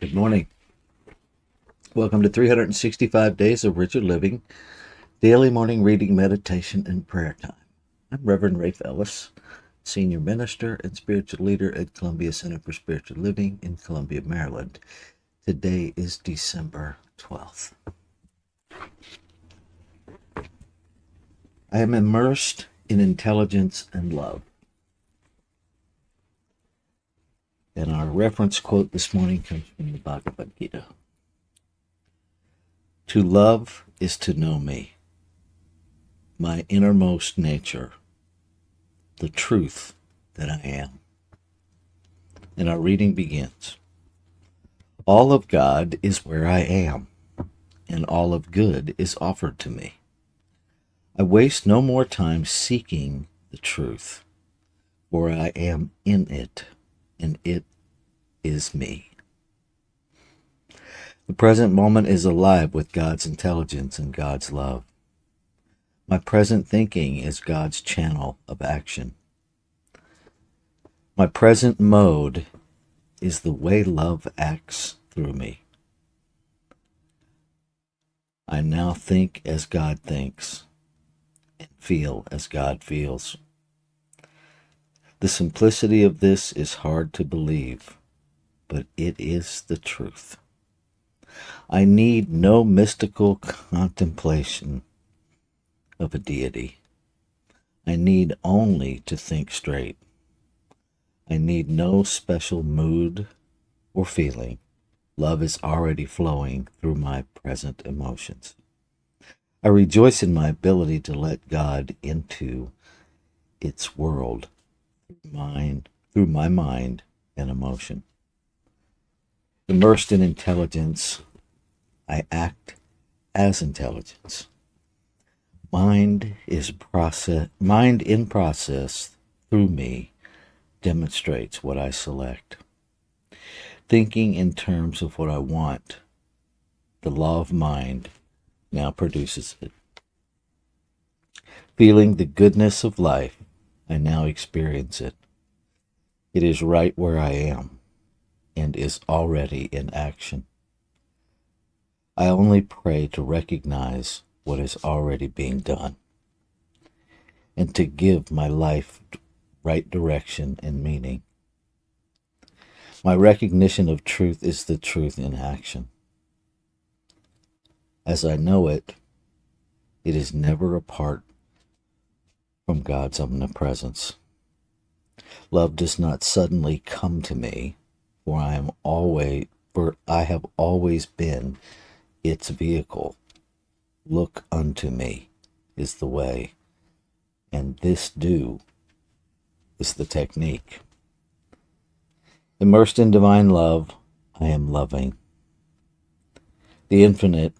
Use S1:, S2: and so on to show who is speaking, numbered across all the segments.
S1: Good morning. Welcome to 365 Days of Richer Living, daily morning reading, meditation, and prayer time. I'm Reverend Rafe Ellis, Senior Minister and Spiritual Leader at Columbia Center for Spiritual Living in Columbia, Maryland. Today is December 12th. I am immersed in intelligence and love. And our reference quote this morning comes from the Bhagavad Gita. To love is to know me, my innermost nature, the truth that I am. And our reading begins. All of God is where I am, and all of good is offered to me. I waste no more time seeking the truth, for I am in it, and it is me. The present moment is alive with God's intelligence and God's love. My present thinking is God's channel of action. My present mode is the way love acts through me. I now think as God thinks and feel as God feels. The simplicity of this is hard to believe, but it is the truth. I need no mystical contemplation of a deity. I need only to think straight. I need no special mood or feeling. Love is already flowing through my present emotions. I rejoice in my ability to let God into its world through my mind and emotion. Immersed in intelligence, I act as intelligence. Mind in process through me demonstrates what I select. Thinking in terms of what I want, the law of mind now produces it. Feeling the goodness of life, I now experience it. It is right where I am and is already in action. I only pray to recognize what is already being done and to give my life right direction and meaning. My recognition of truth is the truth in action. As I know it, it is never apart from God's omnipresence. Love does not suddenly come to me, for I have always been its vehicle. Look unto me is the way, and this do is the technique. Immersed in divine love, I am loving. The infinite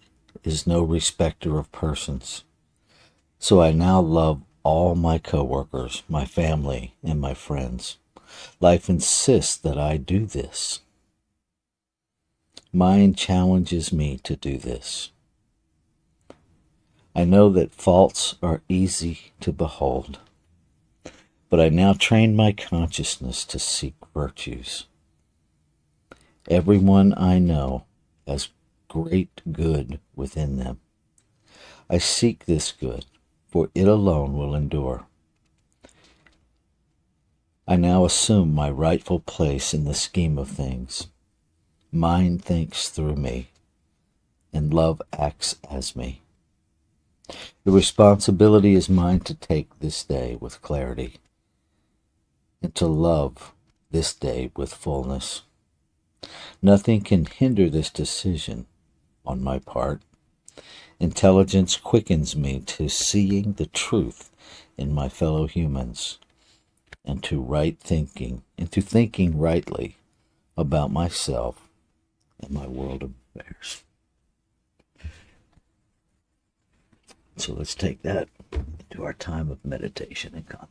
S1: is no respecter of persons, so I now love all my coworkers, my family, and my friends. Life insists that I do this. Mind challenges me to do this. I know that faults are easy to behold, but I now train my consciousness to seek virtues. Everyone I know has great good within them. I seek this good, for it alone will endure. I now assume my rightful place in the scheme of things. Mind thinks through me, and love acts as me. The responsibility is mine to take this day with clarity and to love this day with fullness. Nothing can hinder this decision on my part. Intelligence quickens me to seeing the truth in my fellow humans and to thinking rightly about myself and my world of affairs. So let's take that into our time of meditation and contemplation.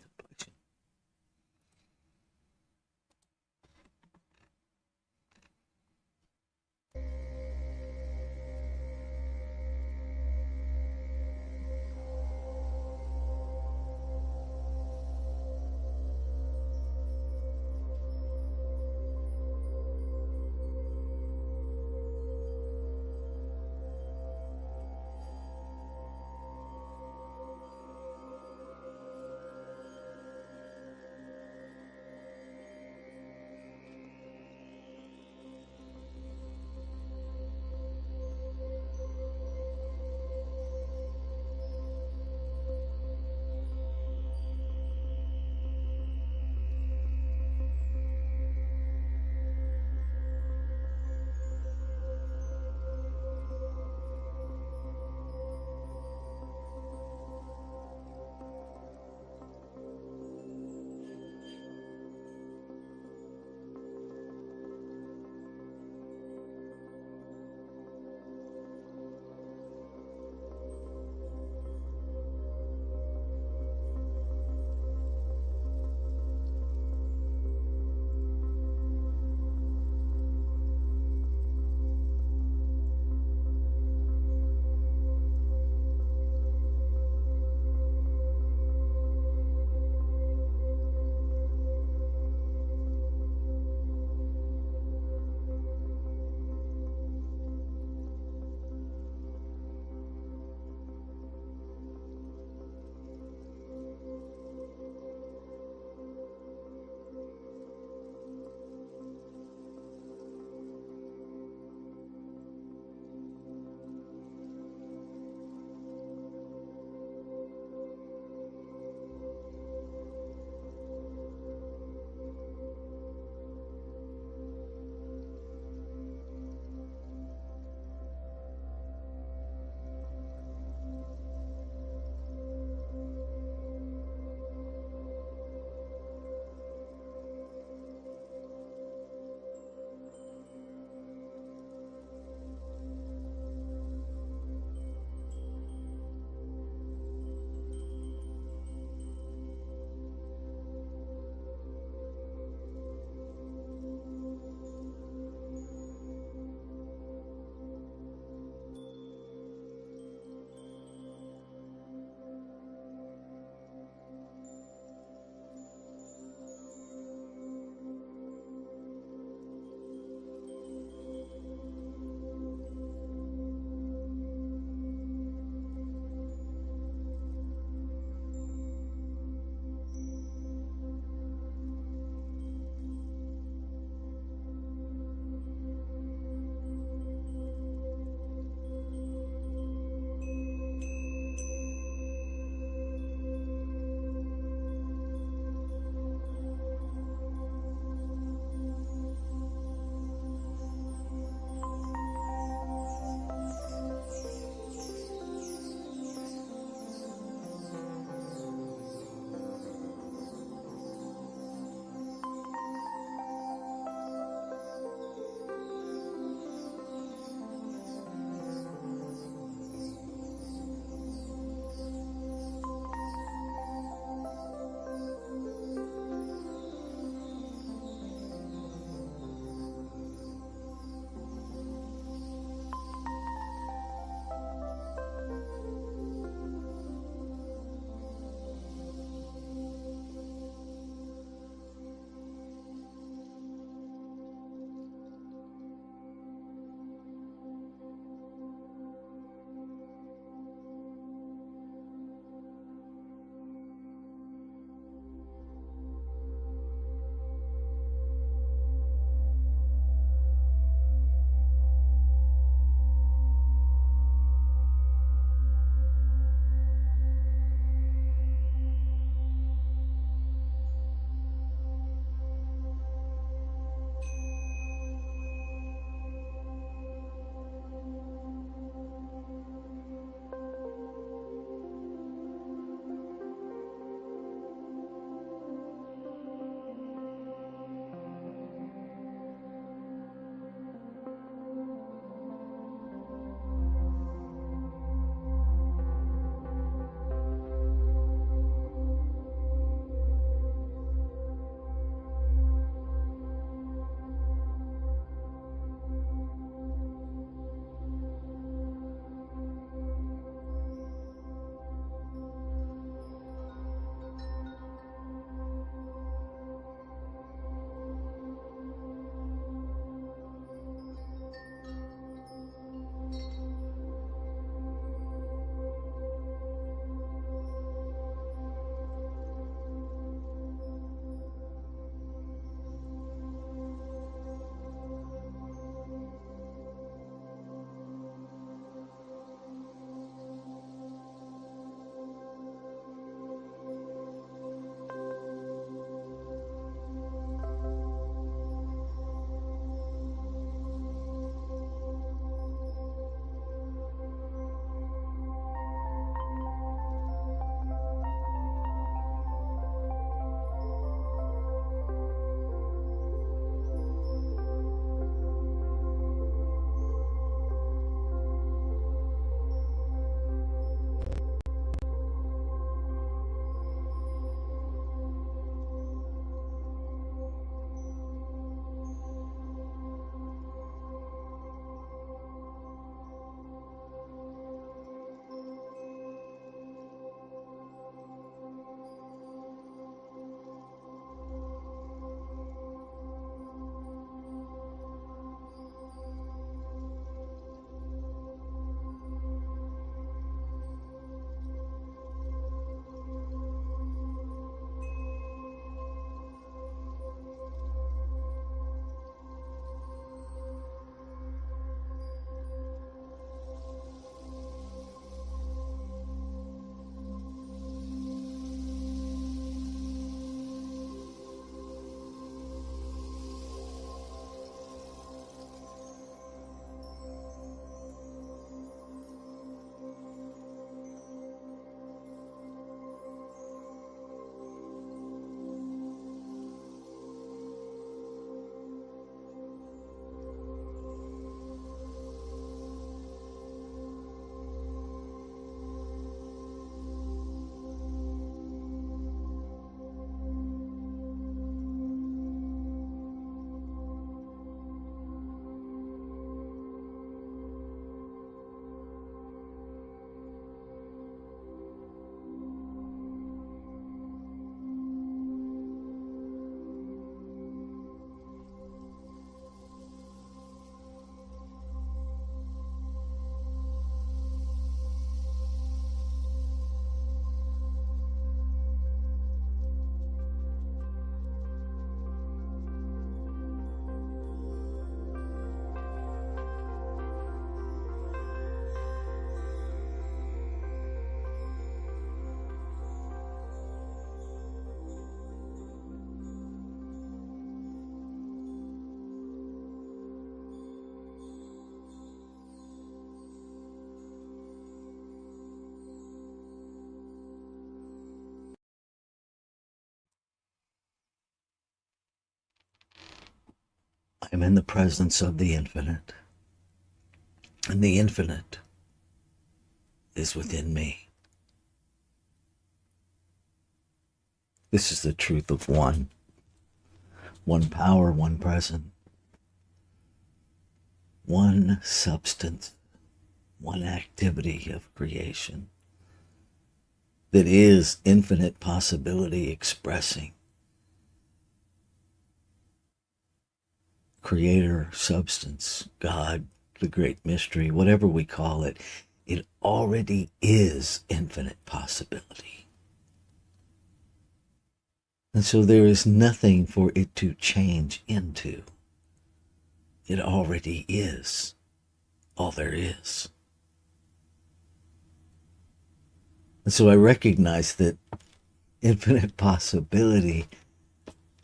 S1: I'm in the presence of the infinite, and the infinite is within me. This is the truth of one power, one presence, one substance, one activity of creation that is infinite possibility expressing. Creator, substance, God, the great mystery, whatever we call it, it already is infinite possibility. And so there is nothing for it to change into. It already is all there is. And so I recognize that infinite possibility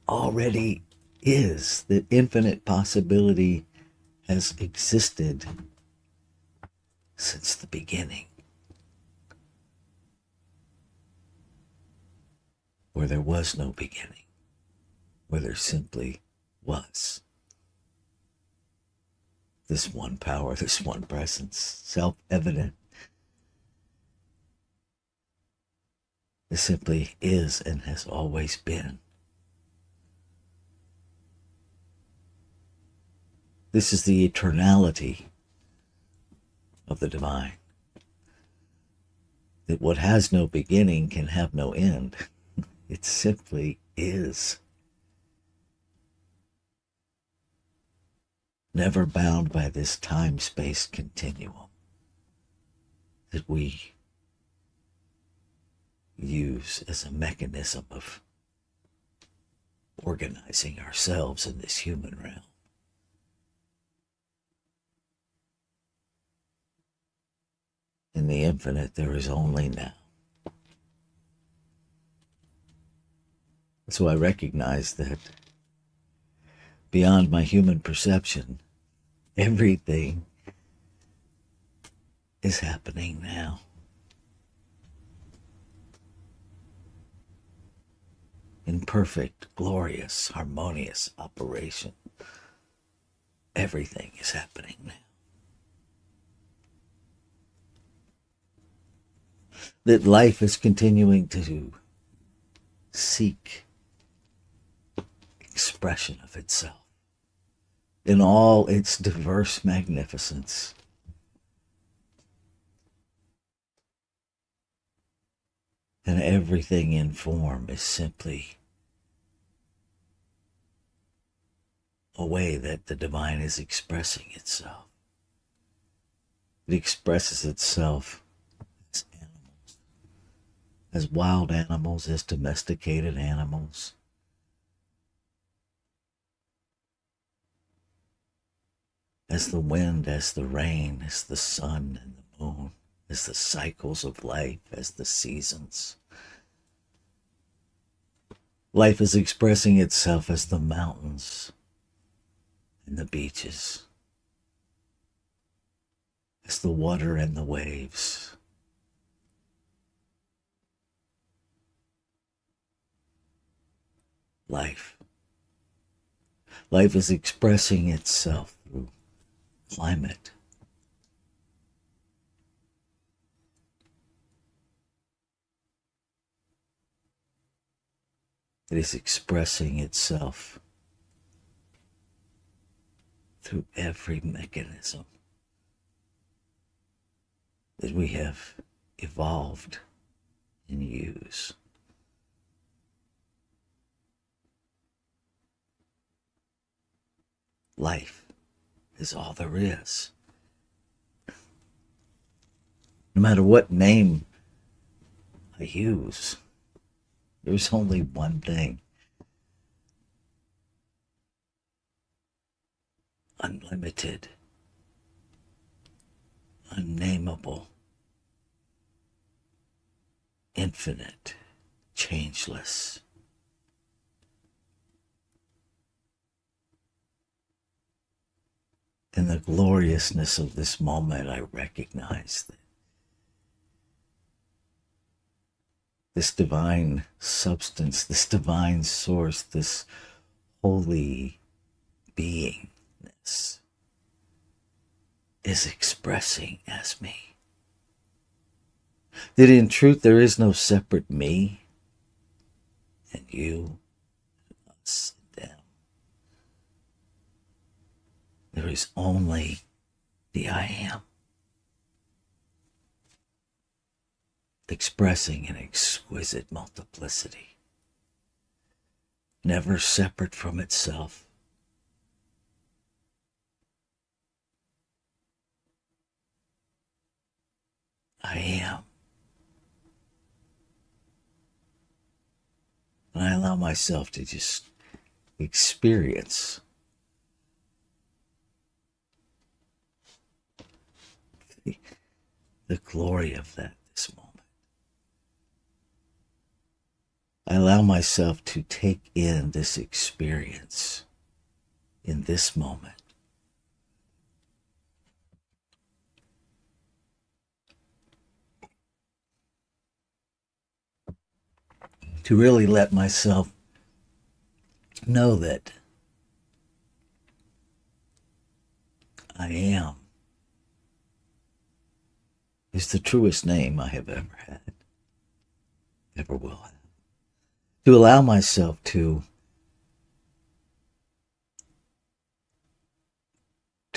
S1: already is, that infinite possibility has existed since the beginning, where there was no beginning, where there simply was. This one power, this one presence, self-evident. It simply is and has always been. This is the eternality of the divine. That what has no beginning can have no end. It simply is. Never bound by this time-space continuum that we use as a mechanism of organizing ourselves in this human realm. In the infinite, there is only now. So I recognize that beyond my human perception, everything is happening now. In perfect, glorious, harmonious operation. Everything is happening now. That life is continuing to seek expression of itself in all its diverse magnificence. And everything in form is simply a way that the divine is expressing itself. It expresses itself as animals, as wild animals, as domesticated animals. As the wind, as the rain, as the sun and the moon, as the cycles of life, as the seasons. Life is expressing itself as the mountains and the beaches, as the water and the waves. Life is expressing itself through climate. It is expressing itself through every mechanism that we have evolved and used. Life is all there is. No matter what name I use, there's only one thing. Unlimited, unnameable, infinite, changeless. In the gloriousness of this moment, I recognize that this divine substance, this divine source, this holy being is expressing as me. That in truth there is no separate me and you, us, and them. There is only the I am, expressing an exquisite multiplicity, never separate from itself. I am. And I allow myself to just experience the glory of that this moment. I allow myself to take in this experience in this moment. To really let myself know that I am is the truest name I have ever had, ever will have. To allow myself to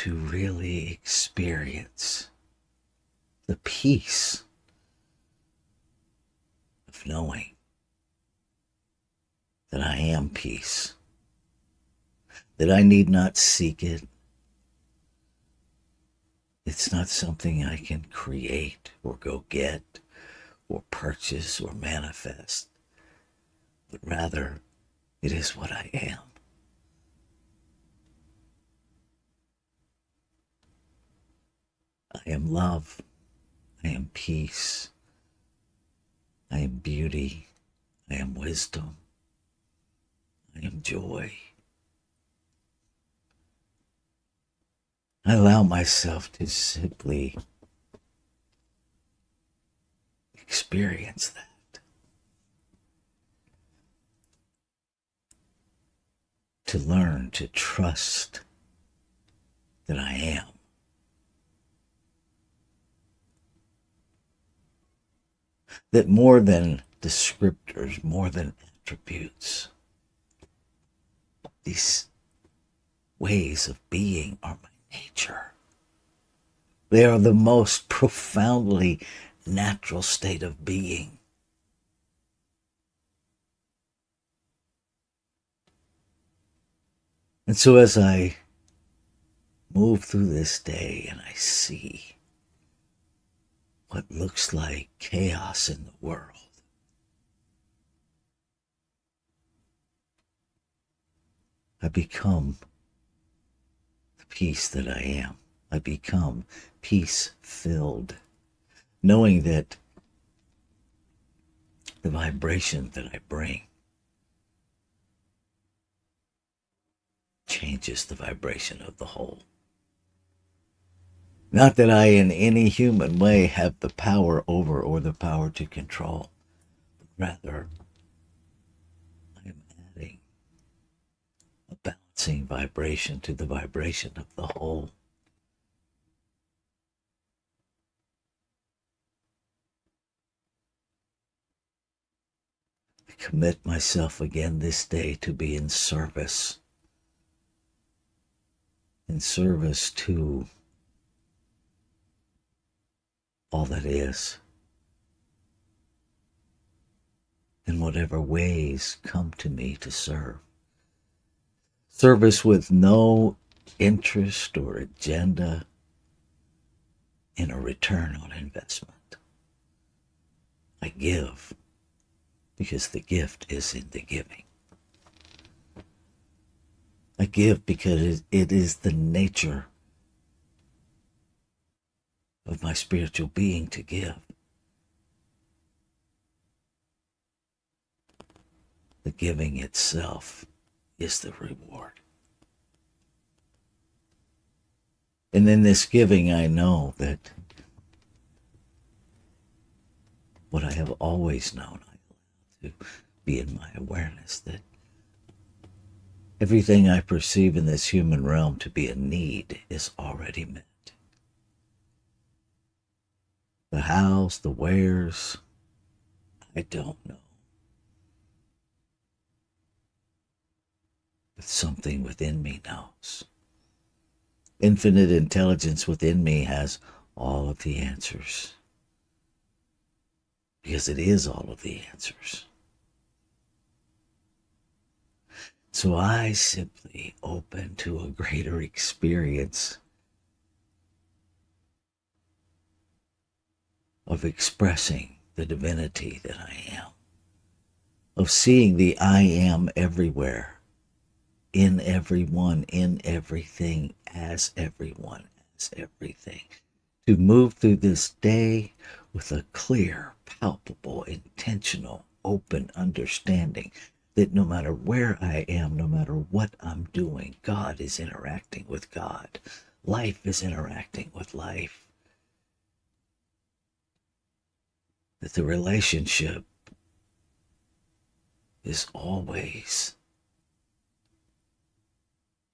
S1: really experience the peace of knowing that I am peace, that I need not seek it. It's not something I can create or go get or purchase or manifest, but rather it is what I am. I am love. I am peace. I am beauty. I am wisdom. I am joy. I allow myself to simply experience that. To learn to trust that I am. That more than descriptors, more than attributes, these ways of being are my nature. They are the most profoundly natural state of being. And so as I move through this day and I see what looks like chaos in the world, I become the peace that I am. I become peace-filled, knowing that the vibration that I bring changes the vibration of the whole. Not that I in any human way have the power over or the power to control, but rather I am adding a balancing vibration to the vibration of the whole. I commit myself again this day to be in service to all that is, in whatever ways come to me to serve. Service with no interest or agenda in a return on investment. I give because the gift is in the giving. I give because it is the nature of my spiritual being to give. The giving itself is the reward. And in this giving, I know that what I have always known, I allow to be in my awareness that Everything I perceive in this human realm to be a need is already met. The hows, the wheres, I don't know. But something within me knows. Infinite intelligence within me has all of the answers. Because it is all of the answers. So I simply open to a greater experience of expressing the divinity that I am, of seeing the I am everywhere, in everyone, in everything, as everyone, as everything. To move through this day with a clear, palpable, intentional, open understanding that no matter where I am, no matter what I'm doing, God is interacting with God. Life is interacting with life. That the relationship is always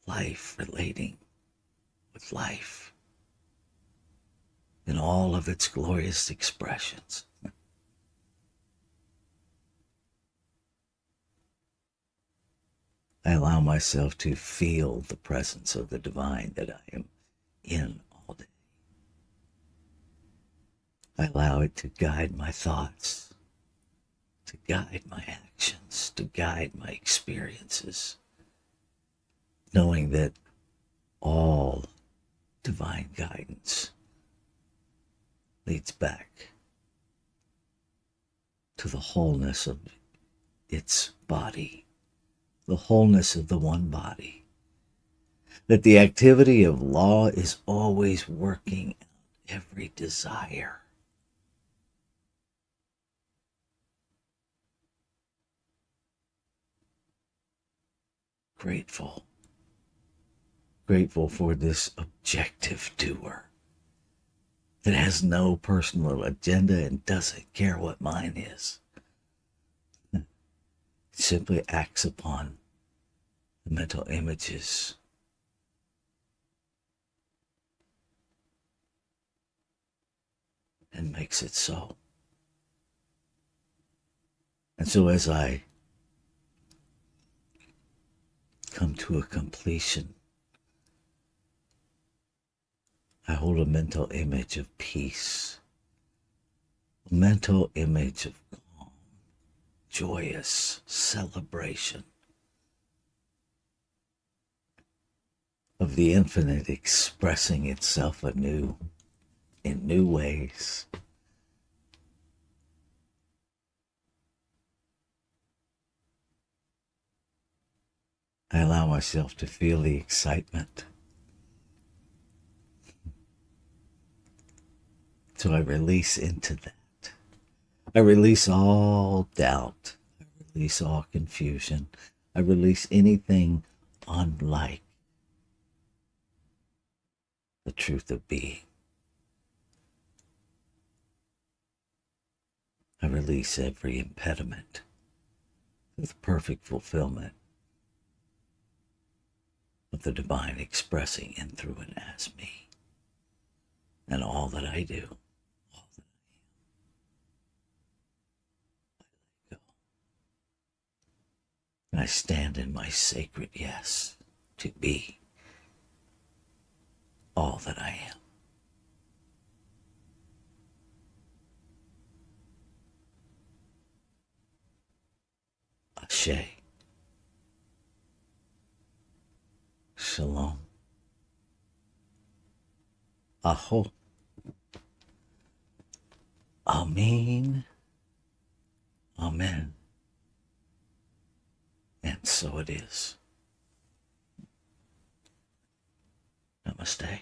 S1: life relating with life in all of its glorious expressions. I allow myself to feel the presence of the divine that I am in all day. I allow it to guide my thoughts, to guide my actions, to guide my experiences, knowing that all divine guidance leads back to the wholeness of its body, the wholeness of the one body. That the activity of law is always working out every desire. Grateful for this objective doer that has no personal agenda and doesn't care what mine is. It simply acts upon the mental images and makes it so. And so as I come to a completion, I hold a mental image of peace, a mental image of calm, joyous celebration of the infinite expressing itself anew in new ways. I allow myself to feel the excitement. So I release into that. I release all doubt. I release all confusion. I release anything unlike the truth of being. I release every impediment with perfect fulfillment of the divine expressing in, through, and as me. And all that I do, all that I go. And I stand in my sacred yes to be all that I am. Ashe. Shalom. Aho. Amen. Amen. And so it is. Namaste.